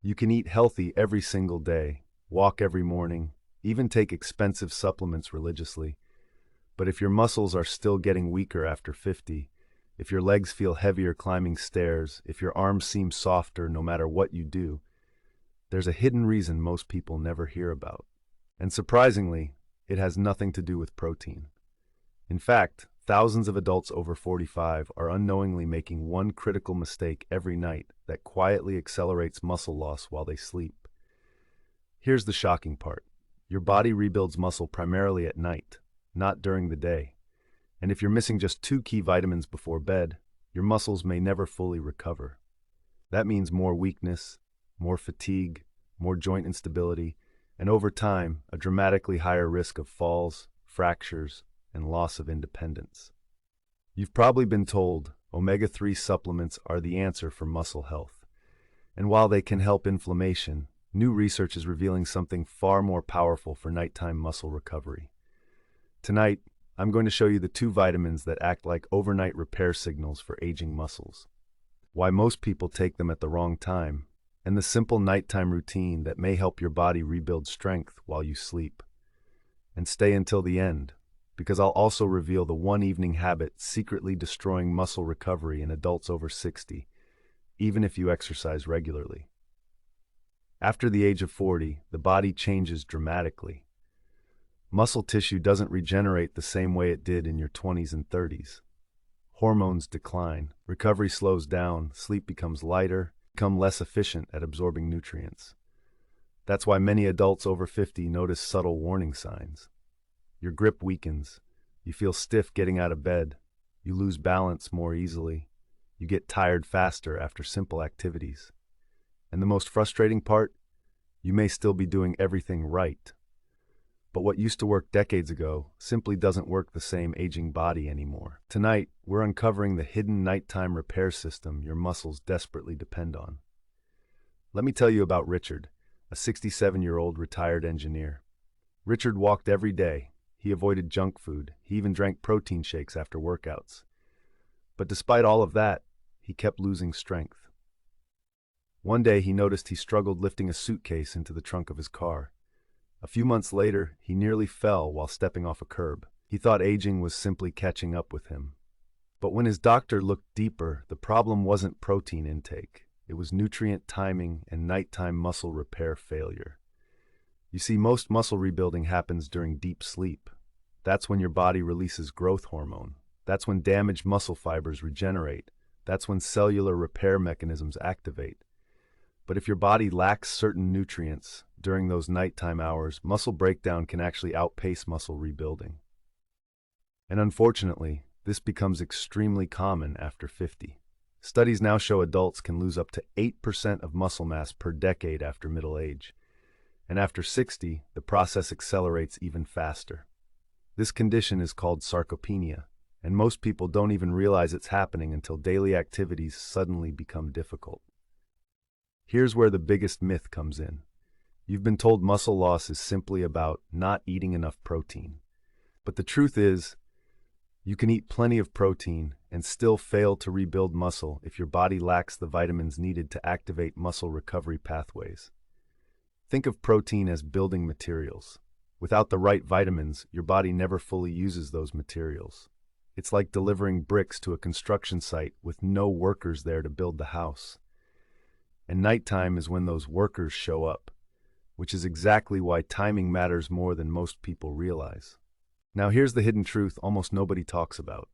You can eat healthy every single day, walk every morning, even take expensive supplements religiously. But if your muscles are still getting weaker after 50, if your legs feel heavier climbing stairs, if your arms seem softer no matter what you do, there's a hidden reason most people never hear about. And surprisingly, it has nothing to do with protein. In fact, thousands of adults over 45 are unknowingly making one critical mistake every night that quietly accelerates muscle loss while they sleep. Here's the shocking part. Your body rebuilds muscle primarily at night, not during the day. And if you're missing just 2 key vitamins before bed, your muscles may never fully recover. That means more weakness, more fatigue, more joint instability, and over time, a dramatically higher risk of falls, fractures, and loss of independence. You've probably been told omega-3 supplements are the answer for muscle health. And while they can help inflammation, new research is revealing something far more powerful for nighttime muscle recovery. Tonight, I'm going to show you the 2 vitamins that act like overnight repair signals for aging muscles, why most people take them at the wrong time, and the simple nighttime routine that may help your body rebuild strength while you sleep. And stay until the end, because I'll also reveal the one evening habit secretly destroying muscle recovery in adults over 60, even if you exercise regularly. After the age of 40, the body changes dramatically. Muscle tissue doesn't regenerate the same way it did in your 20s and 30s. Hormones decline, recovery slows down, sleep becomes lighter, become less efficient at absorbing nutrients. That's why many adults over 50 notice subtle warning signs. Your grip weakens, you feel stiff getting out of bed, you lose balance more easily, you get tired faster after simple activities. And the most frustrating part, you may still be doing everything right. But what used to work decades ago simply doesn't work the same aging body anymore. Tonight, we're uncovering the hidden nighttime repair system your muscles desperately depend on. Let me tell you about Richard, a 67-year-old retired engineer. Richard walked every day. He avoided junk food. He even drank protein shakes after workouts. But despite all of that, he kept losing strength. One day, he noticed he struggled lifting a suitcase into the trunk of his car. A few months later, he nearly fell while stepping off a curb. He thought aging was simply catching up with him. But when his doctor looked deeper, the problem wasn't protein intake. It was nutrient timing and nighttime muscle repair failure. You see, most muscle rebuilding happens during deep sleep. That's when your body releases growth hormone. That's when damaged muscle fibers regenerate. That's when cellular repair mechanisms activate. But if your body lacks certain nutrients during those nighttime hours, muscle breakdown can actually outpace muscle rebuilding. And unfortunately, this becomes extremely common after 50. Studies now show adults can lose up to 8% of muscle mass per decade after middle age. And after 60, the process accelerates even faster. This condition is called sarcopenia, and most people don't even realize it's happening until daily activities suddenly become difficult. Here's where the biggest myth comes in. You've been told muscle loss is simply about not eating enough protein. But the truth is, you can eat plenty of protein and still fail to rebuild muscle if your body lacks the vitamins needed to activate muscle recovery pathways. Think of protein as building materials. Without the right vitamins, your body never fully uses those materials. It's like delivering bricks to a construction site with no workers there to build the house. And nighttime is when those workers show up, which is exactly why timing matters more than most people realize. Now here's the hidden truth almost nobody talks about.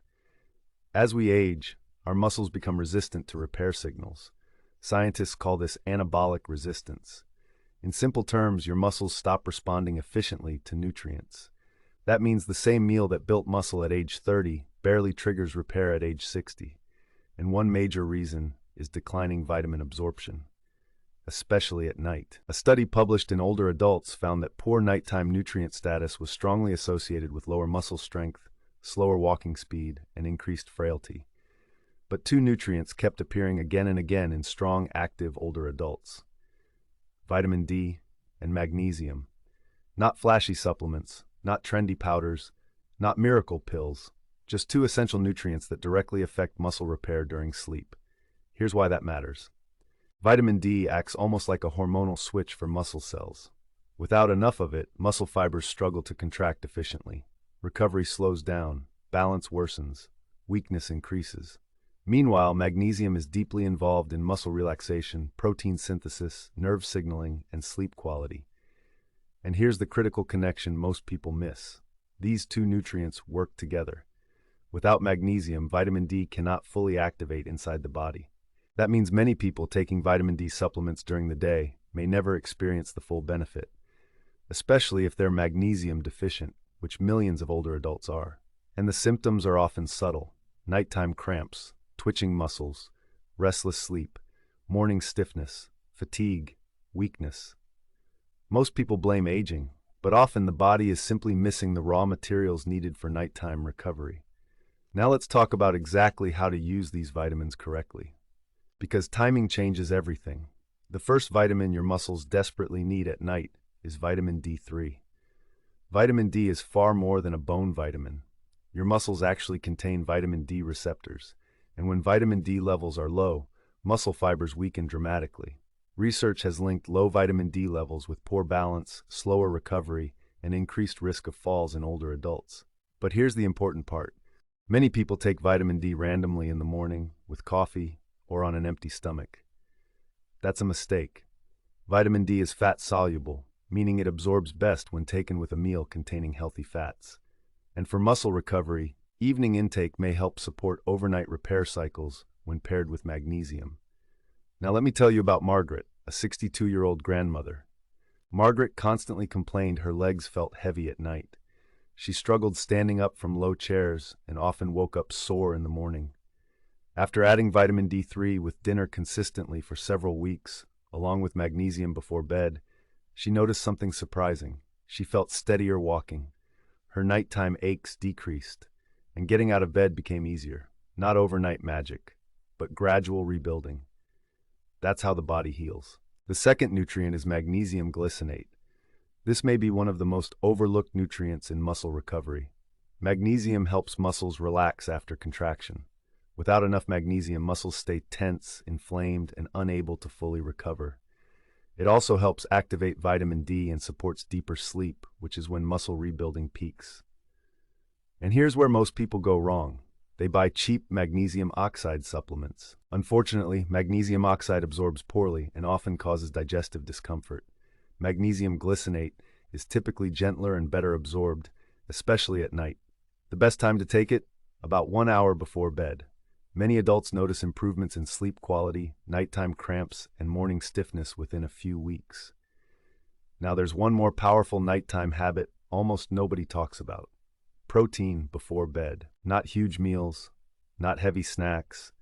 As we age, our muscles become resistant to repair signals. Scientists call this anabolic resistance. In simple terms, your muscles stop responding efficiently to nutrients. That means the same meal that built muscle at age 30 barely triggers repair at age 60. And one major reason is declining vitamin absorption, especially at night. A study published in older adults found that poor nighttime nutrient status was strongly associated with lower muscle strength, slower walking speed, and increased frailty. But 2 nutrients kept appearing again and again in strong, active older adults: vitamin D and magnesium. Not flashy supplements, not trendy powders, not miracle pills, just 2 essential nutrients that directly affect muscle repair during sleep. Here's why that matters. Vitamin D acts almost like a hormonal switch for muscle cells. Without enough of it, muscle fibers struggle to contract efficiently. Recovery slows down, balance worsens, weakness increases. Meanwhile, magnesium is deeply involved in muscle relaxation, protein synthesis, nerve signaling, and sleep quality. And here's the critical connection most people miss. These two nutrients work together. Without magnesium, vitamin D cannot fully activate inside the body. That means many people taking vitamin D supplements during the day may never experience the full benefit, especially if they're magnesium deficient, which millions of older adults are. And the symptoms are often subtle: nighttime cramps, twitching muscles, restless sleep, morning stiffness, fatigue, weakness. Most people blame aging, but often the body is simply missing the raw materials needed for nighttime recovery. Now let's talk about exactly how to use these vitamins correctly, because timing changes everything. The first vitamin your muscles desperately need at night is vitamin D3. Vitamin D is far more than a bone vitamin. Your muscles actually contain vitamin D receptors, and when vitamin D levels are low, muscle fibers weaken dramatically. Research has linked low vitamin D levels with poor balance, slower recovery, and increased risk of falls in older adults. But here's the important part. Many people take vitamin D randomly in the morning, with coffee, or on an empty stomach. That's a mistake. Vitamin D is fat-soluble, meaning it absorbs best when taken with a meal containing healthy fats. And for muscle recovery, evening intake may help support overnight repair cycles when paired with magnesium. Now let me tell you about Margaret, a 62-year-old grandmother. Margaret constantly complained her legs felt heavy at night. She struggled standing up from low chairs and often woke up sore in the morning. After adding vitamin D3 with dinner consistently for several weeks, along with magnesium before bed, she noticed something surprising. She felt steadier walking. Her nighttime aches decreased, and getting out of bed became easier. Not overnight magic, but gradual rebuilding. That's how the body heals. The second nutrient is magnesium glycinate. This may be one of the most overlooked nutrients in muscle recovery. Magnesium helps muscles relax after contraction. Without enough magnesium, muscles stay tense, inflamed, and unable to fully recover. It also helps activate vitamin D and supports deeper sleep, which is when muscle rebuilding peaks. And here's where most people go wrong. They buy cheap magnesium oxide supplements. Unfortunately, magnesium oxide absorbs poorly and often causes digestive discomfort. Magnesium glycinate is typically gentler and better absorbed, especially at night. The best time to take it? About 1 hour before bed. Many adults notice improvements in sleep quality, nighttime cramps, and morning stiffness within a few weeks. Now there's one more powerful nighttime habit almost nobody talks about. Protein before bed. Not huge meals, not heavy snacks.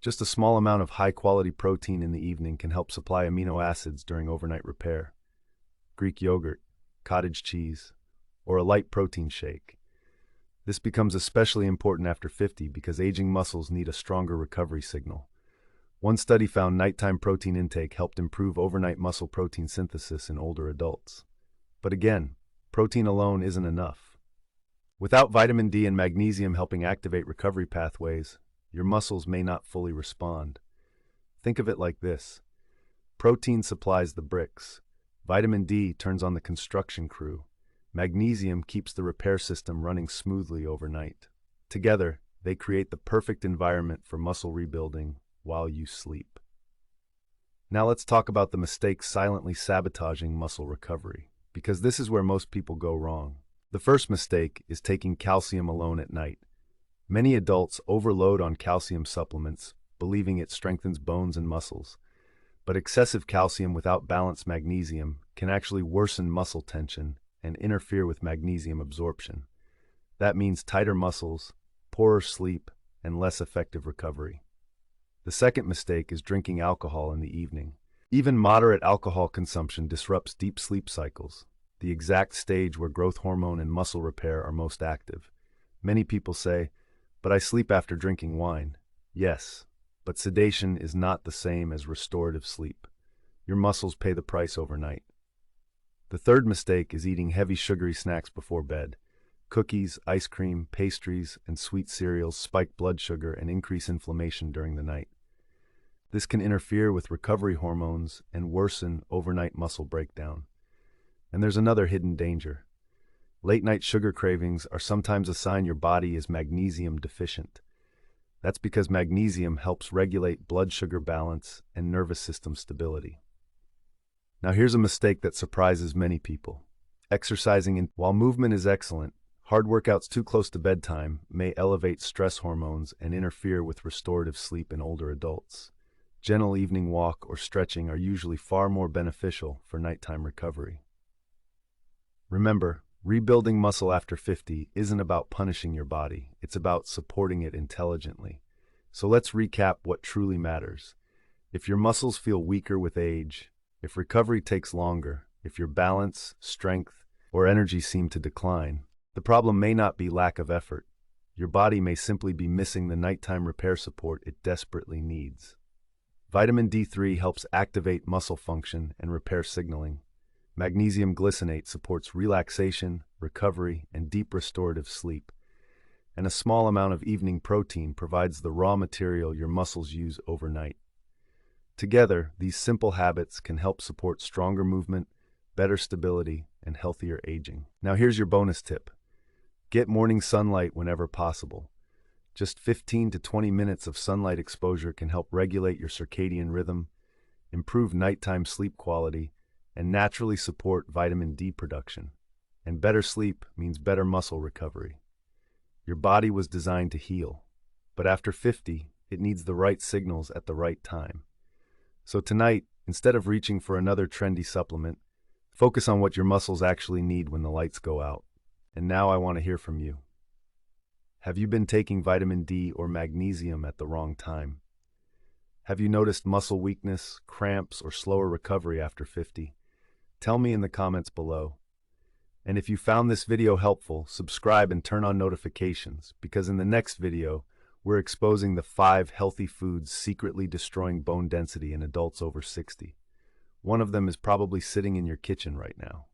Just a small amount of high-quality protein in the evening can help supply amino acids during overnight repair. Greek yogurt, cottage cheese, or a light protein shake. This becomes especially important after 50 because aging muscles need a stronger recovery signal. One study found nighttime protein intake helped improve overnight muscle protein synthesis in older adults. But again, protein alone isn't enough. Without vitamin D and magnesium helping activate recovery pathways, your muscles may not fully respond. Think of it like this. Protein supplies the bricks. Vitamin D turns on the construction crew. Magnesium keeps the repair system running smoothly overnight. Together, they create the perfect environment for muscle rebuilding while you sleep. Now let's talk about the mistakes silently sabotaging muscle recovery, because this is where most people go wrong. The first mistake is taking calcium alone at night. Many adults overload on calcium supplements, believing it strengthens bones and muscles. But excessive calcium without balanced magnesium can actually worsen muscle tension and interfere with magnesium absorption. That means tighter muscles, poorer sleep, and less effective recovery. The second mistake is drinking alcohol in the evening. Even moderate alcohol consumption disrupts deep sleep cycles, the exact stage where growth hormone and muscle repair are most active. Many people say, "But I sleep after drinking wine." Yes, but sedation is not the same as restorative sleep. Your muscles pay the price overnight. The third mistake is eating heavy sugary snacks before bed. Cookies, ice cream, pastries, and sweet cereals spike blood sugar and increase inflammation during the night. This can interfere with recovery hormones and worsen overnight muscle breakdown. And there's another hidden danger. Late-night sugar cravings are sometimes a sign your body is magnesium deficient. That's because magnesium helps regulate blood sugar balance and nervous system stability. Now here's a mistake that surprises many people. While movement is excellent, hard workouts too close to bedtime may elevate stress hormones and interfere with restorative sleep in older adults. Gentle evening walk or stretching are usually far more beneficial for nighttime recovery. Remember, rebuilding muscle after 50 isn't about punishing your body, it's about supporting it intelligently. So let's recap what truly matters. If your muscles feel weaker with age, if recovery takes longer, if your balance, strength, or energy seem to decline, the problem may not be lack of effort. Your body may simply be missing the nighttime repair support it desperately needs. Vitamin D3 helps activate muscle function and repair signaling. Magnesium glycinate supports relaxation, recovery, and deep restorative sleep. And a small amount of evening protein provides the raw material your muscles use overnight. Together, these simple habits can help support stronger movement, better stability, and healthier aging. Now here's your bonus tip. Get morning sunlight whenever possible. Just 15 to 20 minutes of sunlight exposure can help regulate your circadian rhythm, improve nighttime sleep quality, and naturally support vitamin D production. And better sleep means better muscle recovery. Your body was designed to heal, but after 50, it needs the right signals at the right time. So tonight, instead of reaching for another trendy supplement, focus on what your muscles actually need when the lights go out. And now I want to hear from you. Have you been taking vitamin D or magnesium at the wrong time? Have you noticed muscle weakness, cramps, or slower recovery after 50? Tell me in the comments below. And if you found this video helpful, subscribe and turn on notifications, because in the next video, we're exposing the 5 healthy foods secretly destroying bone density in adults over 60. One of them is probably sitting in your kitchen right now.